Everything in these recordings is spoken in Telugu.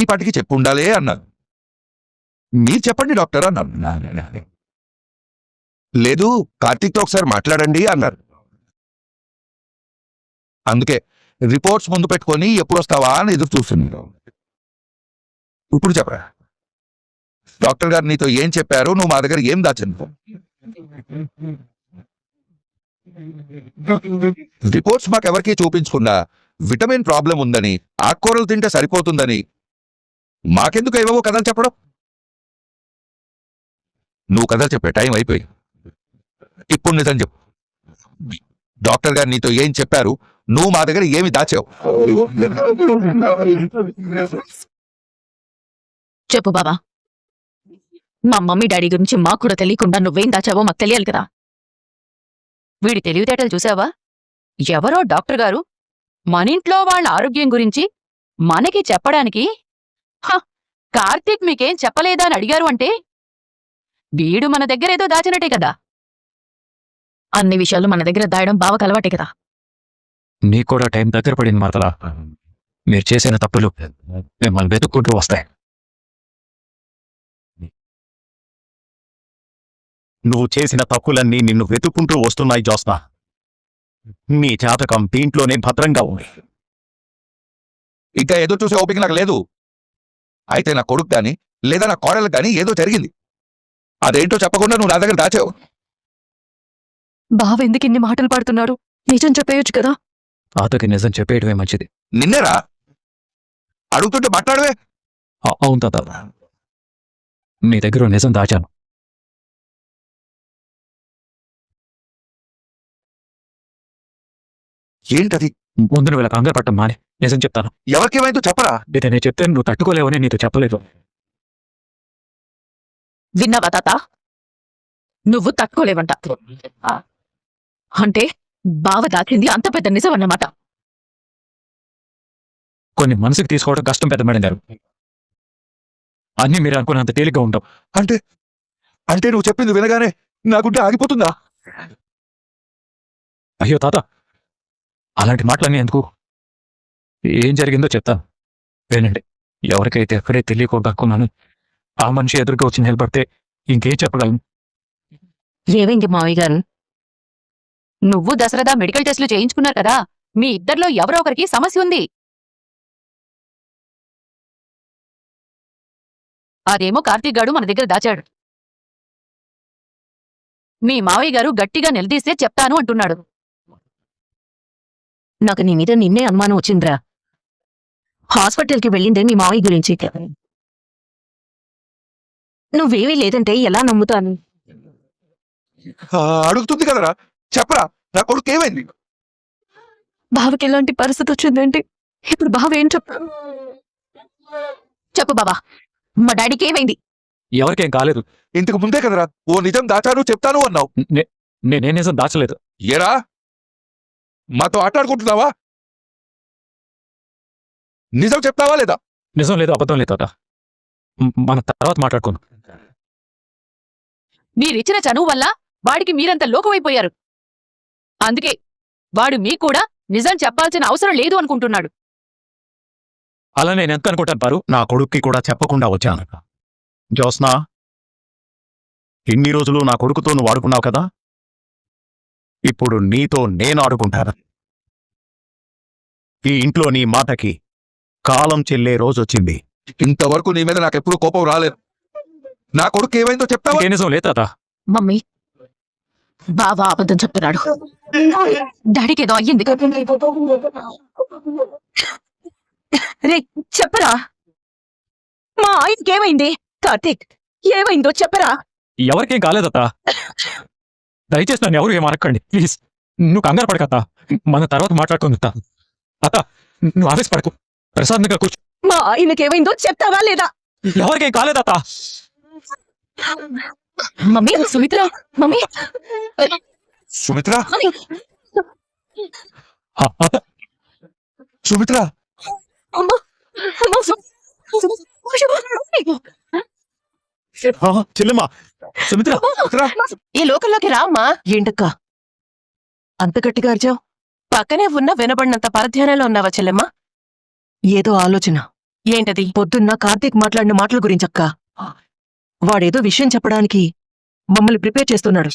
ఈ పాటికి చెప్పు ఉండాలే అన్నారు. మీరు చెప్పండి డాక్టర్ అన్నారు. లేదు కార్తీక్తో ఒకసారి మాట్లాడండి అన్నారు. అందుకే రిపోర్ట్స్ ముందు పెట్టుకొని ఎప్పుడు వస్తావా అని ఎదురు చూస్తున్నాను. ఇప్పుడు చెప్పరా, డాక్టర్ గారు నీతో ఏం చెప్పారు, నువ్వు మా దగ్గర ఏం దాచను? రిపోర్ట్స్ మాకెవరికి చూపించకుండా విటమిన్ ప్రాబ్లం ఉందని, ఆకుకూరలు తింటే సరిపోతుందని మాకెందుకు ఏవో కథలు చెప్పడం? నువ్వు కథలు చెప్పే టైం అయిపోయి ఇప్పుడు నిజం చెప్పు. డాక్టర్ గారు నీతో ఏం చెప్పారు, నువ్వు మా దగ్గర ఏమి దాచావు? చెప్పు బాబా. మా మమ్మీ డాడీ గురించి మాకు కూడా తెలియకుండా నువ్వేం దాచావో మాకు తెలియాలి కదా. వీడి తెలివితేటలు చూసావా? ఎవరో డాక్టర్ గారు మనింట్లో వాళ్ళ ఆరోగ్యం గురించి మనకి చెప్పడానికి కార్తీక్ మీకేం చెప్పలేదా అని అడిగారు అంటే వీడు మన దగ్గర ఏదో దాచినట్టే కదా. అన్ని విషయాలు మన దగ్గర దాయడం బావకు అలవాటే కదా. నీకు కూడా టైం దగ్గర పడింది మాతలా. మీరు చేసిన తప్పులు మిమ్మల్ని వెతుక్కుంటూ వస్తాయి. నువ్వు చేసిన తప్పులన్నీ నిన్ను వెతుక్కుంటూ వస్తున్నాయి జ్యోత్స్న. నీ జాతకం దీంట్లోనే భద్రంగా ఉంది. ఇంకా ఎదురు చూసే ఓపిక నాకు లేదు. అయితే నా కొడుకు గాని లేదా నా కోడలకు గాని ఏదో జరిగింది, అదేంటో చెప్పకుండా నువ్వు నా దగ్గర దాచావు. బావ ఎందుకు ఇన్ని మాటలు పడుతున్నాడు? నిజం చెప్పేయొచ్చు కదా. తాతకి నిజం చెప్పేయడమే మంచిది. నిన్నేరా అడుగుతుంటే మాట్లాడవే. అవును తాత, నీ దగ్గర నిజం దాచాను. ఏంటది? ముందు నువ్వు ఇలా కంగారు పట్టం మాని నిజం చెప్తాను. ఎవరికేమైందో చెప్పరా. నేను చెప్తే నువ్వు తట్టుకోలేవని నీతో చెప్పలేదు. విన్నావా తాత? నువ్వు తట్టుకోలేవంట. అంటే బావ దాచింది అంత పెద్ద నిజం అన్నమాట. కొన్ని మనసుకు తీసుకోవడం కష్టం పెద్ద మేడం గారు. అన్నీ మీరు అనుకున్నంత తేలిగ్గా ఉంటావు. అంటే అంటే నువ్వు చెప్పింది వినగానే నాకుంటే ఆగిపోతుందా? అయ్యో తాత, అలాంటి మాటలన్నీ ఎందుకు? ఏం జరిగిందో చెప్తాను వినండి. ఎవరికైతే ఎక్కడే తెలియకూడదనుకున్నాను ఆ మనిషి ఎదురుగా వచ్చి నిలబడితే ఇంకేం చెప్పగలను? ఏమైంది మావయ్య గారు? నువ్వు దసరదా మెడికల్ టెస్టులు చేయించుకున్నారు కదా, మీ ఇద్దరిలో ఎవరో ఒకరికి సమస్య ఉంది. అదేమో కార్తీక్ గాడు మన దగ్గర దాచాడు. మీ మావయ్య గారు గట్టిగా నిలదీస్తే చెప్తాను అంటున్నాడు. నాకు నీ మీద నిన్నే అనుమానం వచ్చిందిరా. హాస్పిటల్కి వెళ్ళిందే మీ మావయ్య గురించి. నువ్వేమీ లేదంటే ఎలా నమ్ముతాను? అడుగుతుంది కదరా, చెప్పరా, నా కొడుకు ఏమైంది? బావకి ఎలాంటి పరిస్థితి వచ్చిందంటే ఇప్పుడు బావ ఏం చెప్పు బాబా, మా డాడీకి ఏమైంది? ఎవరికేం కాలేదు. ఇంతకు ముందే కదరా ఓ నిజం దాచాను చెప్తాను అన్నావు. నేనే నిజం దాచలేదు. ఏరా మాతో ఆటాడుకుంటున్నావా? నిజం చెప్తావా లేదా? నిజం లేదు, అబద్ధం లేదు తాత. మన తర్వాత మాట్లాడుకుందాం. మీరిచ్చిన చనువు వల్ల వాడికి మీరంత లోకమైపోయారు. అందుకే వాడు మీకు కూడా నిజం చెప్పాల్సిన అవసరం లేదు అనుకుంటున్నాడు. అలా నేను ఎంత అనుకుంటాను పారు? నా కొడుక్కి కూడా చెప్పకుండా వచ్చాను. జ్యోత్స్న, ఇన్ని రోజులు నా కొడుకుతో నువ్వు ఆడుకున్నావు కదా, ఇప్పుడు నీతో నేను ఆడుకుంటాను. ఈ ఇంట్లో నీ మాటకి కాలం చెల్లే రోజొచ్చింది. ఇంతవరకు నీ మీద నాకెప్పుడు కోపం రాలేదు. నా కొడుకు ఏమైందో చెప్తావా? ఏ నిజం లేదు తాత. మమ్మీ, బావా అబద్ధం చెప్తున్నాడు. డాడీకి ఏదో అయ్యింది. రే చెప్పరా, మా ఆయనకి ఏమైంది? కార్తీక్ ఏమైందో చెప్పరా. ఎవరికేం కాలేదత్త. దయచేసి నన్ను ఎవరు ఏమనక్కండి ప్లీజ్. నువ్వు కంగారు పడకత్తా, మన తర్వాత మాట్లాడుకుందా. అత్త నువ్వు ఆవేశపడకు, ప్రశాంతంగా కూర్చో. మా ఆయనకేమైందో చెప్తావా లేదా? ఎవరికేం కాలేదత్తా. మమ్మీ, సుమిత్ర, మమ్మీ, సుమిత్ర, అత్త సుమిత్ర, చెల్లెమ్మా, సుమిత్ర, ఈ లోకంలోకి రామ్మా. ఏంటక్క అంత గట్టిగా అరిచావు? పక్కనే ఉన్న వినబడినంత పరధ్యానంలో ఉన్నావా చెల్లెమ్మా? ఏదో ఆలోచన ఏంటది? పొద్దున్న కార్తీక్ మాట్లాడిన మాటల గురించక్క. వాడేదో విషయం చెప్పడానికి మమ్మల్ని ప్రిపేర్ చేస్తున్నాడు.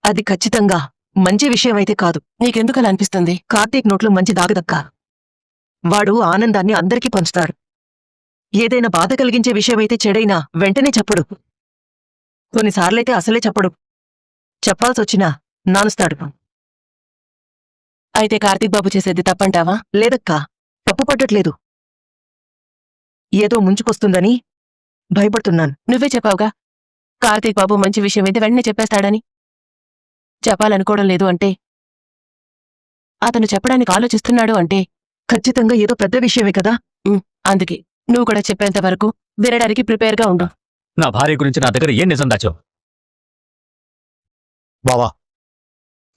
అది ఖచ్చితంగా మంచి విషయం అయితే కాదు. నీకెందుకలా అనిపిస్తుంది? కార్తీక్ నోట్లో మంచి దాగదక్క. వాడు ఆనందాన్ని అందరికీ పంచుతాడు. ఏదైనా బాధ కలిగించే విషయమైతే చెడైనా వెంటనే చెప్పడు. కొన్నిసార్లైతే అసలే చెప్పడు. చెప్పాల్సొచ్చినా నానుస్తాడు. అయితే కార్తీక్ బాబు చేసేది తప్పంటావా? లేదక్కా, తప్పు పట్టట్లేదు. ఏదో ముంచుకొస్తుందని భయపడుతున్నాను. నువ్వే చెప్పావుగా కార్తీక్ బాబు మంచి విషయమైతే వెంటనే చెప్పేస్తాడని. చెప్పాలనుకోవడం లేదు అంటే, అతను చెప్పడానికి ఆలోచిస్తున్నాడు అంటే ఖచ్చితంగా ఏదో పెద్ద విషయమే కదా. అందుకే నువ్వు కూడా చెప్పేంత వరకు వినడానికి ప్రిపేర్గా ఉండు. నా భార్య గురించి నా దగ్గర ఏం నిజం దాచావు? బావా,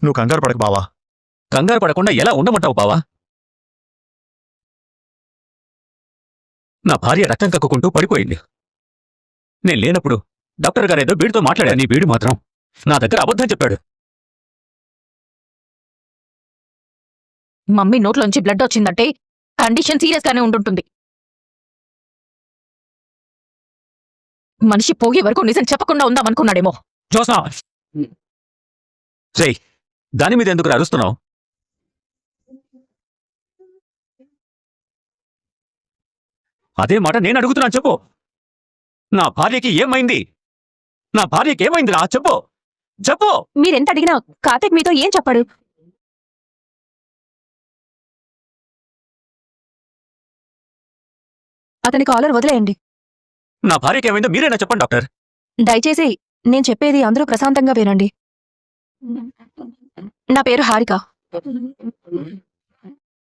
నువ్వు కంగారు పడకు బావా. కంగారు పడకుండా ఎలా ఉండమంటావు బావా? నా భార్య రక్తం కక్కుకుంటూ పడిపోయింది. నేను లేనప్పుడు డాక్టర్ గారేదో వీడితో మాట్లాడాను. వీడు మాత్రం నా దగ్గర అబద్ధం చెప్పాడు. మమ్మీ నోట్లోంచి బ్లడ్ వచ్చిందంటే కండిషన్ సీరియస్ గానే ఉంటుంటుంది. మనిషి పోయే వరకు నిజం చెప్పకుండా ఉందామనుకున్నాడేమో. జోస్నా, రేయ్, దాని మీద ఎందుకు అరుస్తున్నావు? అదే మాట నేను అడుగుతున్నాను, చెప్పు. నా భార్యకి ఏమైంది? నా భార్యకి ఏమైంది రా? చెప్పు చెప్పు. మీరెంత అడిగినా కార్తీక్ మీతో ఏం చెప్పాడు? అతని కాలర్ వదిలేయండి. నా భార్యకి ఏమైందో మీరేనా చెప్పండి డాక్టర్. దయచేసి నేను చెప్పేది అందరూ ప్రశాంతంగా వినండి. నా పేరు హారిక.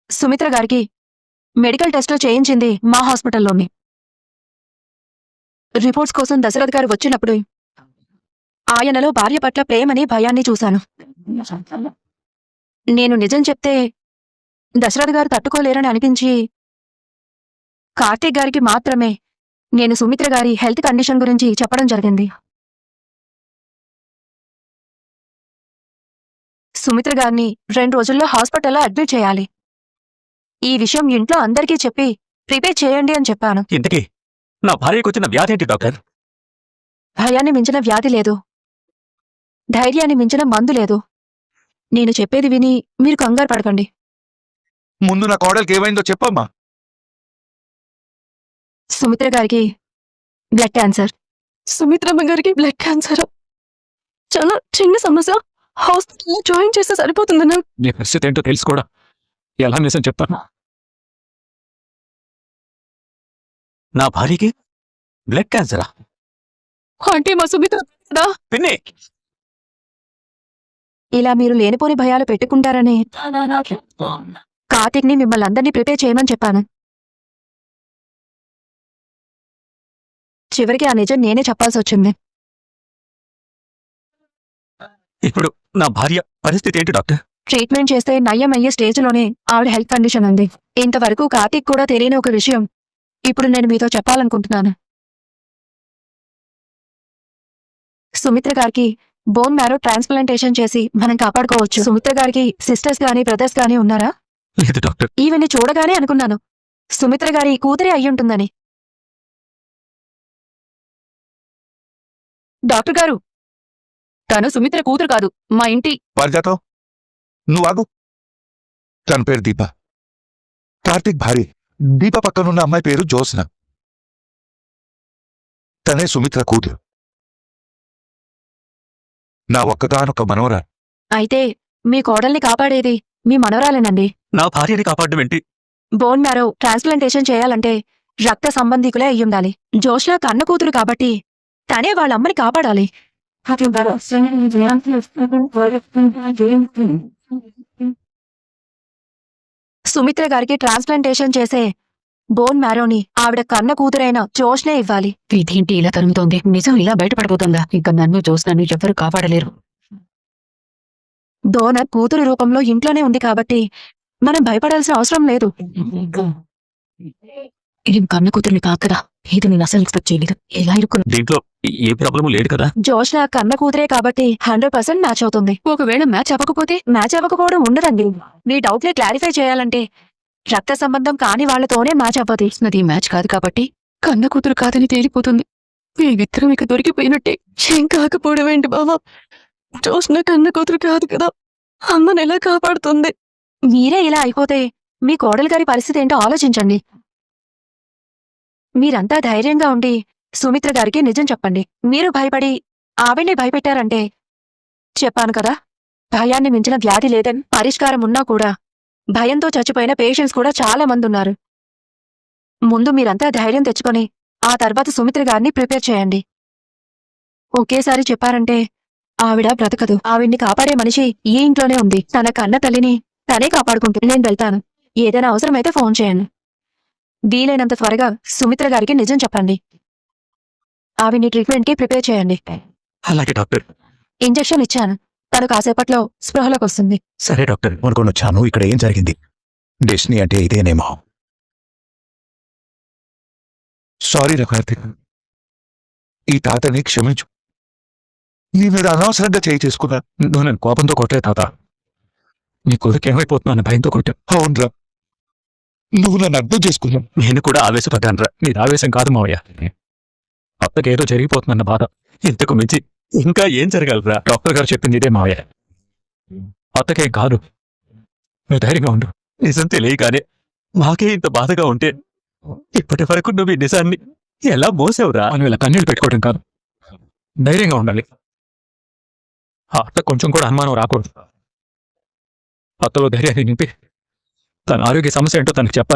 సుమిత్ర గారికి మెడికల్ టెస్టులు చేయించింది మా హాస్పిటల్లోనే. రిపోర్ట్స్ కోసం దశరథ్ గారు వచ్చినప్పుడు ఆయనలో భార్య పట్ల ప్రేమని భయాన్ని చూశాను. నేను నిజం చెప్తే దశరథ్ గారు తట్టుకోలేరని అనిపించి కార్తీక్ గారికి మాత్రమే నేను సుమిత్ర గారి హెల్త్ కండిషన్ గురించి చెప్పడం జరిగింది. సుమిత్ర గారిని 2 రోజుల్లో హాస్పిటల్లో అడ్మిట్ చేయాలి. ఈ విషయం ఇంట్లో అందరికీ చెప్పి ప్రిపేర్ చేయండి అని చెప్పాను. ఇంతకీ నా భార్యకు వచ్చిన వ్యాధి ఏంటి డాక్టర్? భయాన్ని మించిన వ్యాధి లేదు, ధైర్యాన్ని మించిన మందు లేదు. నేను చెప్పేది విని మీరు కంగారు పడకండి. ముందు నా కోడలికి ఏమైందో చెప్పమ్మా. సుమిత్ర గారికి బ్లడ్ క్యాన్సర్. సుమిత్రమ్మ గారికి బ్లడ్ క్యాన్సర్. చాలా చిన్న సమస్య. హాస్పిటల్లో జాయిన్ చేస్తే సరిపోతుందన్నా. నీ పరిస్థితి ఏంటో తెలుసు కూడా ఎలా నిజం చెప్తాను? నా భార్యకి బ్లడ్ క్యాన్సరా? అంటే మా సుమిత్ర కదా. పిన్ని, ఇలా మీరు లేనిపోని భయాలు పెట్టుకుంటారని కార్తీక్ని మిమ్మల్ని అందరినీ ప్రిపేర్ చేయమని చెప్పాను. చివరికి ఆ నిజం నేనే చెప్పాల్సి వచ్చింది. ఇప్పుడు నా భార్య పరిస్థితి ఏంటి డాక్టర్? ట్రీట్మెంట్ చేస్తే నయ్యం అయ్యే స్టేజ్లోనే ఆవిడ హెల్త్ కండిషన్ ఉంది. ఇంతవరకు కార్తీక్ కూడా తెలియని ఒక విషయం ఇప్పుడు నేను మీతో చెప్పాలనుకుంటున్నాను. సుమిత్ర గారికి బోన్ మ్యారో ట్రాన్స్ప్లాంటేషన్ చేసి మనం కాపాడుకోవచ్చు. సుమిత్ర గారికి సిస్టర్స్ గానీ బ్రదర్స్ గానీ ఉన్నారా? లేదు డాక్టర్. ఈవెన్ని చూడగానే అనుకున్నాను సుమిత్ర గారి కూతురే అయ్యుంటుందని. డాక్టర్ గారు, తను సుమిత్ర కూతురు కాదు, మా ఇంటి. పారిజాతం, నువ్వు ఆగు. తన పేరు దీప, కార్తీక్ భార్య. దీప పక్కనున్న అమ్మాయి పేరు జ్యోత్స్న. తనే సుమిత్ర కూతురు. నా ఒక్కగానొక్క మనవరా. అయితే మీ కోడల్ని కాపాడేది మీ మనవరాలేనండి. నా భార్యని కాపాడడం ఏంటి? బోన్ మ్యారో ట్రాన్స్ప్లాంటేషన్ చేయాలంటే రక్త సంబంధికులే అయ్యుండాలి. జోష్న కన్న కూతురు కాబట్టి తనే వాళ్ళమ్మని కాపాడాలి. సుమిత్ర గారికి ట్రాన్స్ప్లాంటేషన్ చేసే బోన్ మ్యారోని ఆవిడ కన్న కూతురైన జోష్నే ఇవ్వాలి. ఇదేంటి ఇలా తరుగుతోంది? నిజం ఇలా బయటపడిపోతుందా? ఇక నన్ను జోష్నను ఎవరు కాపాడలేరు. డోనర్ కూతురు రూపంలో ఇంట్లోనే ఉంది కాబట్టి మనం భయపడాల్సిన అవసరం లేదు. ఇది కన్న కూతుర్ని కాదు కదా. ఇది నేను అసలు ఎక్స్పెక్ట్ చేయలేదు. ఎలా ఇరుక్కున్నా? దీంట్లో ఏ ప్రాబ్లము లేదు కదా? జోష్న కన్న కూతురే కాబట్టి 100% మ్యాచ్ అవుతుంది. ఒకవేళ మ్యాచ్ అవ్వకపోతే మ్యాచ్ అవ్వకపోవడం ఉండదండి. మీ డౌట్ ని క్లారిఫై చేయాలంటే రక్త సంబంధం కాని వాళ్లతోనే మ్యాచ్ అవ్వదు. నది మ్యాచ్ కాదు కాబట్టి కన్న కూతురు కాదని తేలిపోతుంది. మేమిద్దరం ఇక దొరికిపోయినట్టే. ఏం కాకపోవడం ఏంటి బావా? చూసిన కన్న కూతురు కాదు కదా, అమ్మను ఎలా కాపాడుతుంది? మీరే ఇలా అయిపోతే మీ కోడలు గారి పరిస్థితి ఏంటో ఆలోచించండి. మీరంతా ధైర్యంగా ఉండి సుమిత్ర గారికి నిజం చెప్పండి. మీరు భయపడి ఆవిడ్ని భయపెట్టారంటే, చెప్పాను కదా, భయాన్ని మించిన వ్యాధి లేదని. పరిష్కారం ఉన్నా కూడా భయంతో చచ్చిపోయిన పేషెంట్స్ కూడా చాలా మంది ఉన్నారు. ముందు మీరంతా ధైర్యం తెచ్చుకొని ఆ తర్వాత సుమిత్ర గారిని ప్రిపేర్ చేయండి. ఒకేసారి చెప్పారంటే ఆవిడ బ్రతకదు. ఆవిడ్ని కాపాడే మనిషి ఈ ఇంట్లోనే ఉంది. తన కన్న తల్లిని తనే కాపాడుకుంటుంది. నేను వెళ్తాను. ఏదైనా అవసరమైతే ఫోన్ చేయండి. వీలైనంత త్వరగా సుమిత్ర గారికి నిజం చెప్పండి. ఆవిడ్ని ట్రీట్మెంట్కి ప్రిపేర్ చేయండి. అలాగే డాక్టర్. ఇంజెక్షన్ ఇచ్చాను. తను కాసేపట్లో స్పృహలోకి వస్తుంది. సరే డాక్టర్. అనుకొని వచ్చాను. ఇక్కడ ఏం జరిగింది? డెస్టినీ అంటే ఇదేనేమో. సారీ రా కార్తీక్, ఈ తాతని క్షమించు. నీ మీద అనవసరంగా చేయి చేసుకున్నా. నువ్వు నన్ను కోపంతో కొట్టే తాత. నీ కొడుకు ఏమైపోతున్నాను భయంతో కొట్టా. అవునరా, నువ్వు నన్ను అర్థం చేసుకున్నావు. నేను కూడా ఆవేశపడ్డాను రా. నీది ఆవేశం కాదు మావయ్య. అత్తకేదో జరిగిపోతుందన్న బాధ. ఇంతకు మించి ఇంకా ఏం జరగలరా? డాక్టర్ గారు చెప్పింది ఇదే మావయ్య. అత్తకేం కాదు, నువ్వు ధైర్యంగా ఉండు. నిజం తెలియగానే మాకే ఇంత బాధగా ఉంటే ఇప్పటి వరకు నువ్వు ఈ నిజాన్ని ఎలా మోసావురా? మనం ఇలా కన్నీళ్ళు పెట్టుకోవడం కాదు, ధైర్యంగా ఉండాలి. ఆ అత్త కొంచెం కూడా అనుమానం రాకూడదు. అత్తలో ధైర్యాన్ని నింపి తన ఆరోగ్య సమస్య ఏంటో తనకు చెప్పాలి.